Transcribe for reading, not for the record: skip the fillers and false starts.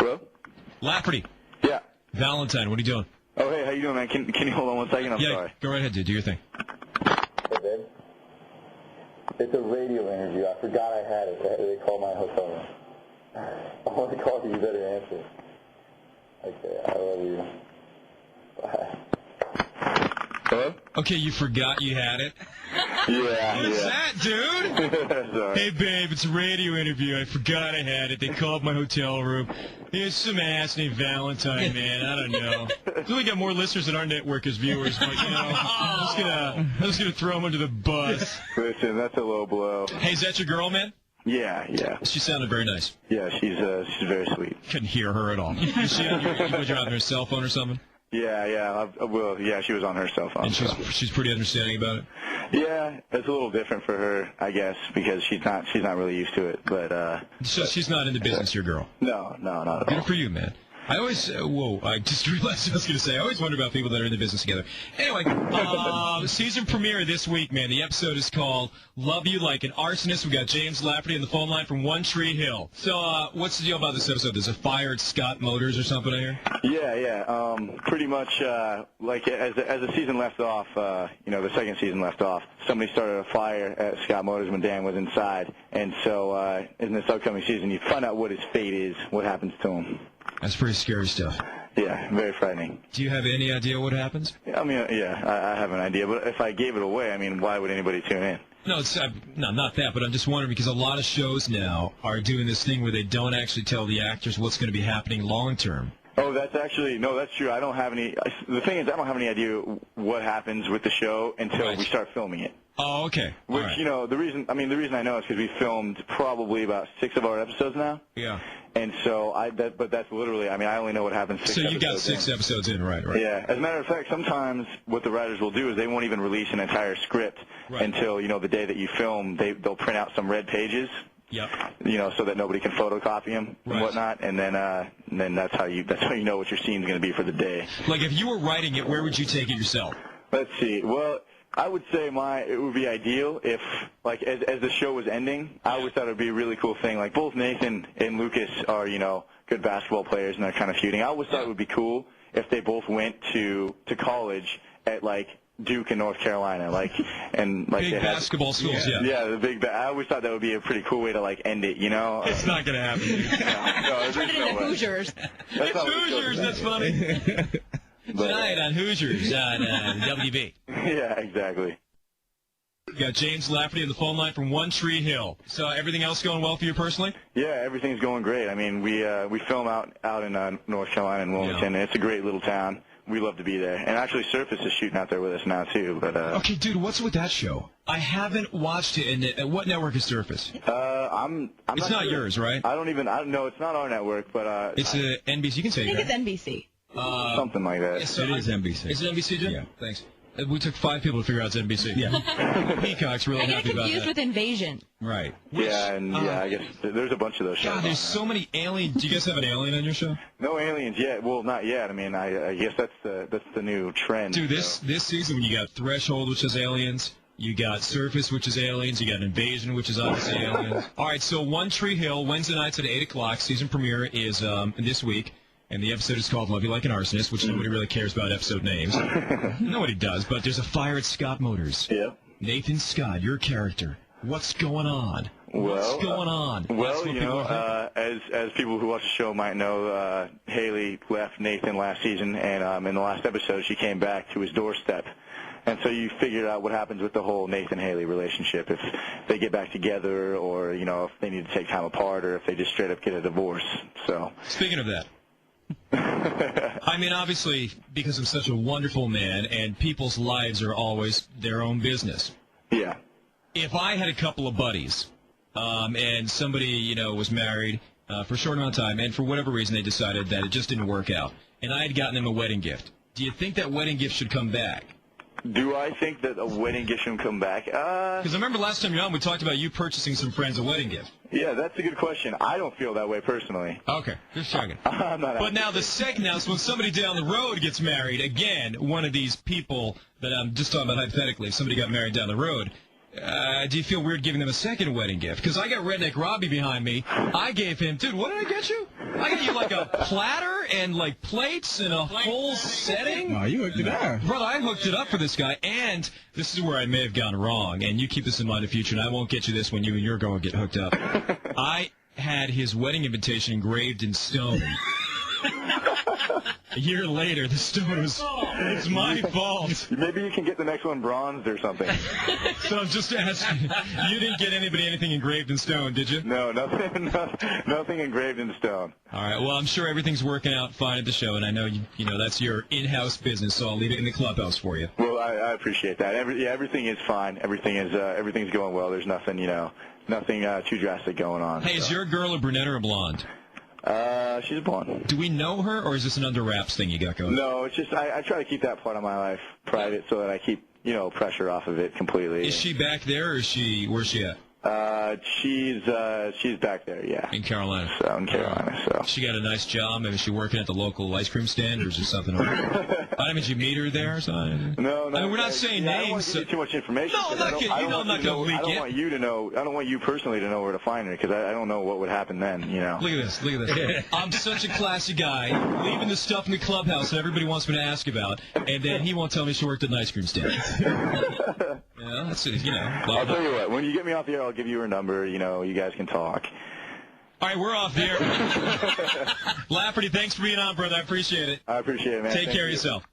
Hello? Lafferty. Yeah. Valentine, what are you doing? Oh, hey, how you doing, man? Can you hold on 1 second? I'm sorry. Go right ahead, dude. Do your thing. Hey, babe. It's a radio interview. I forgot I had it. They called my hotel room. I want to call you. You better answer. Okay, I love you. Bye. Hello? Okay, you forgot you had it? Yeah, What's that, dude? Sorry. Hey, babe, it's a radio interview. I forgot I had it. They called my hotel room. Here's some ass named Valentine, man. I don't know. We got more listeners than our network as viewers, but, you know, I'm just gonna throw him under the bus. Listen, that's a low blow. Hey, is that your girl, man? Yeah. She sounded very nice. Yeah, she's very sweet. Couldn't hear her at all. Was she on her cell phone or something? Yeah. Well, yeah, she was on her cell phone. And she's pretty understanding about it? Yeah, it's a little different for her, I guess, because she's not really used to it. But so she's not in the business, your girl? No, not at all. Good for you, man. I always, I just realized what I was going to say. I always wonder about people that are in the business together. Anyway, season premiere this week, man. The episode is called Love You Like an Arsonist. We got James Lafferty on the phone line from One Tree Hill. So, what's the deal about this episode? There's a fire at Scott Motors or something, I hear? Yeah. Pretty much, like as the season left off, the second season left off, somebody started a fire at Scott Motors when Dan was inside. And so, in this upcoming season, you find out what his fate is, what happens to him. That's pretty scary stuff. Yeah, very frightening. Do you have any idea what happens? I mean, I have an idea, but if I gave it away, I mean, why would anybody tune in? No, not that, but I'm just wondering because a lot of shows now are doing this thing where they don't actually tell the actors what's going to be happening long term. Oh, that's true. I don't have any. The thing is, I don't have any idea what happens with the show until we start filming it. Oh, okay. Which, right. The reason I know is because we filmed probably about 6 of our episodes now. Yeah. And so but that's literally, I only know what happens 6 episodes in. So you got 6 episodes in, right. Yeah. As a matter of fact, sometimes what the writers will do is they won't even release an entire script until, the day that you film. They'll print out some red pages. Yep. So that nobody can photocopy them and whatnot, and then that's how you know what your scene's going to be for the day. Like if you were writing it, where would you take it yourself? Let's see. Well, I would say it would be ideal if, like, as the show was ending, I always thought it would be a really cool thing. Like, both Nathan and Lucas are, good basketball players, and they're kind of feuding. I always thought it would be cool if they both went to college at, like, Duke in North Carolina, big basketball schools, yeah. I always thought that would be a pretty cool way to end it, It's not going to happen. No, turn it into Hoosiers. It's Hoosiers. That's funny. Tonight on Hoosiers on WB. Yeah, exactly. We got James Lafferty on the phone line from One Tree Hill. So everything else going well for you personally? Yeah, everything's going great. I mean, we film out in North Carolina in Wilmington, and it's a great little town. We love to be there. And actually, Surface is shooting out there with us now, too. But okay, dude, what's with that show? I haven't watched it. And what network is Surface? I'm it's not sure. Yours, right? I don't know. It's not our network, but it's NBC. You can say I think it's NBC. Something like that. So it is NBC. Is it NBC, Jim? Yeah. Thanks. We took 5 people to figure out it's NBC. Yeah. Peacock's really happy about that. I get confused with Invasion. Right. I guess there's a bunch of those shows. God, there's so many aliens. Do you guys have an alien on your show? No aliens yet. Well, not yet. I mean, I guess that's the new trend. Dude, this season when you got Threshold, which is aliens, you got Surface, which is aliens, you got Invasion, which is obviously aliens. All right, so One Tree Hill, Wednesday nights at 8 o'clock. Season premiere is this week. And the episode is called Love You Like an Arsonist, which nobody really cares about episode names. Nobody does, but there's a fire at Scott Motors. Yeah. Nathan Scott, your character. What's going on? What's going on? Well, as people who watch the show might know, Haley left Nathan last season, and in the last episode she came back to his doorstep. And so you figured out what happens with the whole Nathan-Haley relationship, if they get back together or, if they need to take time apart or if they just straight up get a divorce. So. Speaking of that. I mean, obviously, because I'm such a wonderful man, and people's lives are always their own business. Yeah. If I had a couple of buddies, and somebody, was married for a short amount of time, and for whatever reason they decided that it just didn't work out, and I had gotten them a wedding gift, do you think that wedding gift should come back? Do I think that a wedding gift should come back? Because I remember last time you were on, we talked about you purchasing some friends a wedding gift. Yeah, that's a good question. I don't feel that way personally. Okay, just checking. I'm not. But now so when somebody down the road gets married, again, one of these people that I'm just talking about hypothetically, if somebody got married down the road, Do you feel weird giving them a second wedding gift? Because I got Redneck Robbie behind me. I gave him, dude, what did I get you? I got you like a platter and like plates and a whole setting. Oh, you hooked it up. Brother, I hooked it up for this guy, and this is where I may have gone wrong, and you keep this in mind in the future, and I won't get you this when you and your girl get hooked up. I had his wedding invitation engraved in stone. A year later, the stone was, it's my fault. Maybe you can get the next one bronzed or something. So I'm just asking, you didn't get anybody anything engraved in stone, did you? No, nothing engraved in stone. All right, well, I'm sure everything's working out fine at the show, and I know you know that's your in-house business, so I'll leave it in the clubhouse for you. Well, I appreciate that. Everything is fine. Everything's going well. There's nothing too drastic going on. Hey, so. Is your girl a brunette or a blonde? She's a blonde. Do we know her, or is this an under wraps thing you got going? No, it's just I try to keep that part of my life private so that I keep pressure off of it completely. Is she back there, or where's she at? She's back there, yeah. In Carolina. So in Carolina, so. She got a nice job. Maybe she working at the local ice cream stand, or is there something? I mean, did you meet her there or something? No. I mean, we're not saying names. I don't want to give you too much information. No, I'm not kidding. I'm not going to leak it. I don't want you to know. I don't want you personally to know where to find her because I don't know what would happen then. Look at this. I'm such a classy guy, leaving the stuff in the clubhouse that everybody wants me to ask about, and then he won't tell me she worked at an ice cream stand. That's it. I'll tell you what. When you get me off the air, I'll give you her number. You guys can talk. All right, we're off the air. Lafferty, thanks for being on, brother. I appreciate it. I appreciate it, man. Take care of yourself.